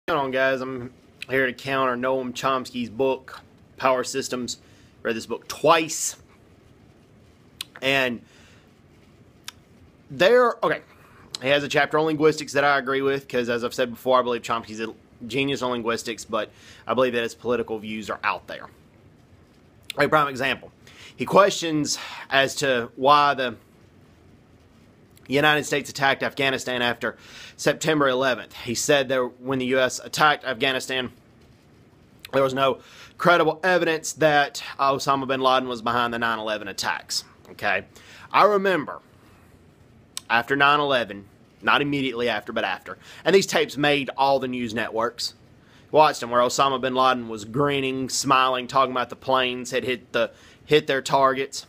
What's going on, guys? I'm here to counter Noam Chomsky's book, Power Systems. Read this book twice. And he has a chapter on linguistics that I agree with, because as I've said before, I believe Chomsky's a genius on linguistics, but I believe that his political views are out there. A prime example. He questions as to why the United States attacked Afghanistan after September 11th. He said that when the U.S. attacked Afghanistan, there was no credible evidence that Osama bin Laden was behind the 9/11 attacks. Okay, I remember after 9/11, not immediately after, but after, and these tapes made all the news networks. Watched them where Osama bin Laden was grinning, smiling, talking about the planes had hit their targets.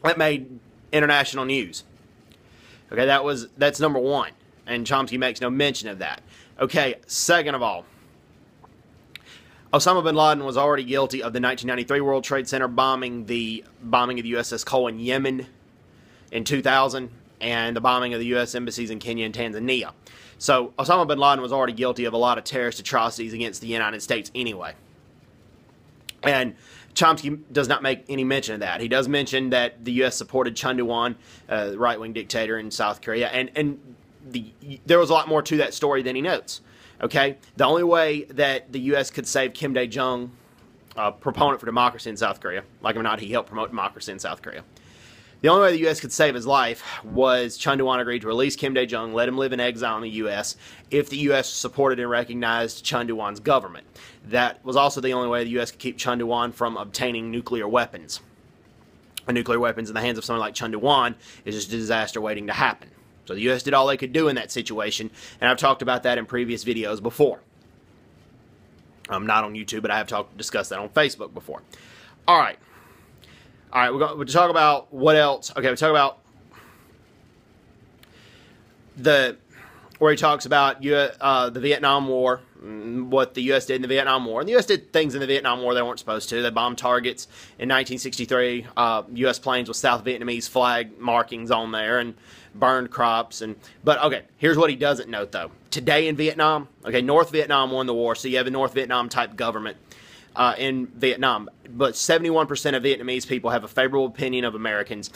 That made international news. Okay, that's number one, and Chomsky makes no mention of that. Okay, second of all, Osama bin Laden was already guilty of the 1993 World Trade Center bombing, the bombing of the USS Cole in Yemen in 2000, and the bombing of the U.S. embassies in Kenya and Tanzania. So Osama bin Laden was already guilty of a lot of terrorist atrocities against the United States anyway. And Chomsky does not make any mention of that. He does mention that the U.S. supported Chun Doo-hwan, the right-wing dictator in South Korea, and there was a lot more to that story than he notes. Okay, the only way that the U.S. could save Kim Dae-jung, a proponent for democracy in South Korea, like or not, he helped promote democracy in South Korea. The only way the U.S. could save his life was Chun Doo-hwan agreed to release Kim Dae-jung, let him live in exile in the U.S. if the U.S. supported and recognized Chun Doo-hwan's government. That was also the only way the U.S. could keep Chun Doo-hwan from obtaining nuclear weapons. And nuclear weapons in the hands of someone like Chun Doo-hwan is just a disaster waiting to happen. So the U.S. did all they could do in that situation, and I've talked about that in previous videos before. Not on YouTube, but I have discussed that on Facebook before. All right, we'll talk about what else. Okay, we'll talk about where he talks about the Vietnam War, what the U.S. did in the Vietnam War. And the U.S. did things in the Vietnam War they weren't supposed to. They bombed targets in 1963, U.S. planes with South Vietnamese flag markings on there, and burned crops. But okay, here's what he doesn't note, though. Today in Vietnam, okay, North Vietnam won the war, so you have a North Vietnam-type government in Vietnam. But 71% of Vietnamese people have a favorable opinion of Americans,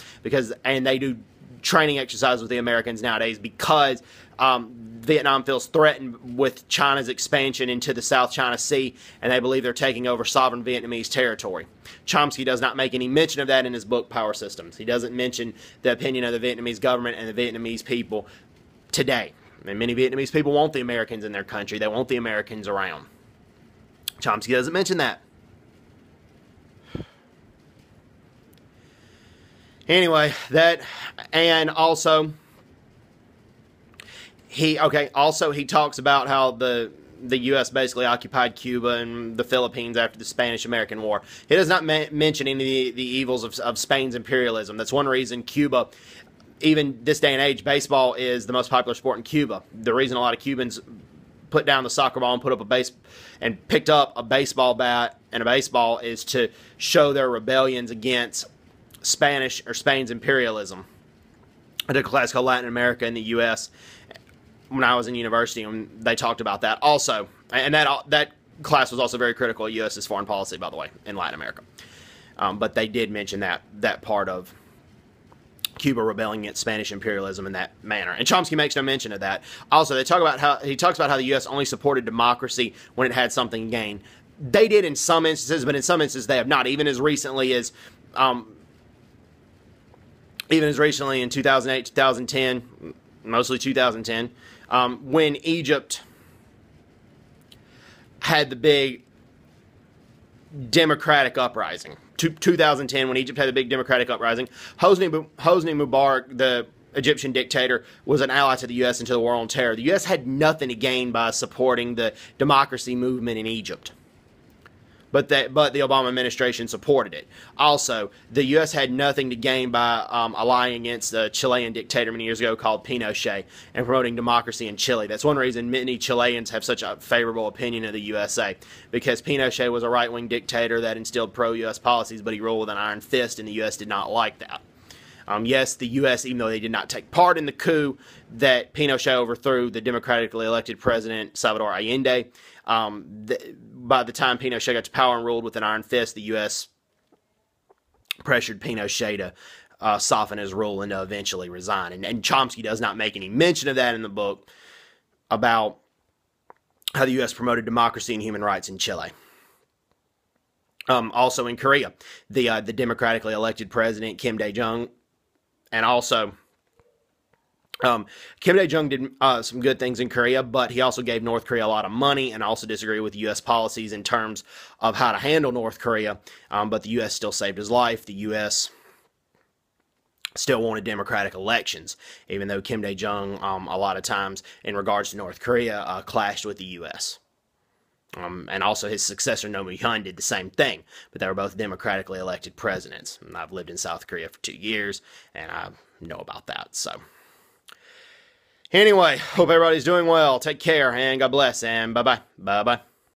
and they do training exercises with the Americans nowadays because Vietnam feels threatened with China's expansion into the South China Sea, and they believe they're taking over sovereign Vietnamese territory. Chomsky does not make any mention of that in his book, Power Systems. He doesn't mention the opinion of the Vietnamese government and the Vietnamese people today. And many Vietnamese people want the Americans in their country. They want the Americans around. Chomsky doesn't mention that. Anyway, and also he talks about how the U.S. basically occupied Cuba and the Philippines after the Spanish-American War. He does not mention any of the evils of Spain's imperialism. That's one reason Cuba, even this day and age, baseball is the most popular sport in Cuba. The reason a lot of Cubans put down the soccer ball and picked up a baseball bat and a baseball is to show their rebellions against Spain's imperialism. I took a class called Latin America in the U.S. when I was in university, and they talked about that also. And that class was also very critical of U.S.'s foreign policy, by the way, in Latin America. But they did mention that part of Cuba rebelling against Spanish imperialism in that manner. And Chomsky makes no mention of that. Also, he talks about how the U.S. only supported democracy when it had something to gain. They did in some instances, but in some instances they have not. Even as recently as in 2008, 2010, mostly 2010, when Egypt had the big democratic uprising. 2010, when Egypt had the big democratic uprising, Hosni Mubarak, the Egyptian dictator, was an ally to the U.S. and to the war on terror. The U.S. had nothing to gain by supporting the democracy movement in Egypt. But the Obama administration supported it. Also, the U.S. had nothing to gain by allying against a Chilean dictator many years ago called Pinochet and promoting democracy in Chile. That's one reason many Chileans have such a favorable opinion of the USA, because Pinochet was a right-wing dictator that instilled pro-U.S. policies, but he ruled with an iron fist, and the U.S. did not like that. Yes, the U.S., even though they did not take part in the coup that Pinochet overthrew the democratically elected president Salvador Allende, by the time Pinochet got to power and ruled with an iron fist, the U.S. pressured Pinochet to soften his rule and to eventually resign. And Chomsky does not make any mention of that in the book about how the U.S. promoted democracy and human rights in Chile. Also in Korea, the democratically elected president Kim Dae-jung, and also Kim Dae-jung did some good things in Korea, but he also gave North Korea a lot of money and also disagreed with U.S. policies in terms of how to handle North Korea. But the U.S. still saved his life. The U.S. still wanted democratic elections, even though Kim Dae-jung, a lot of times, in regards to North Korea, clashed with the U.S. And also his successor, Noam, did the same thing, but they were both democratically elected presidents. And I've lived in South Korea for 2 years, and I know about that. So, anyway, hope everybody's doing well. Take care, and God bless, and bye-bye. Bye-bye.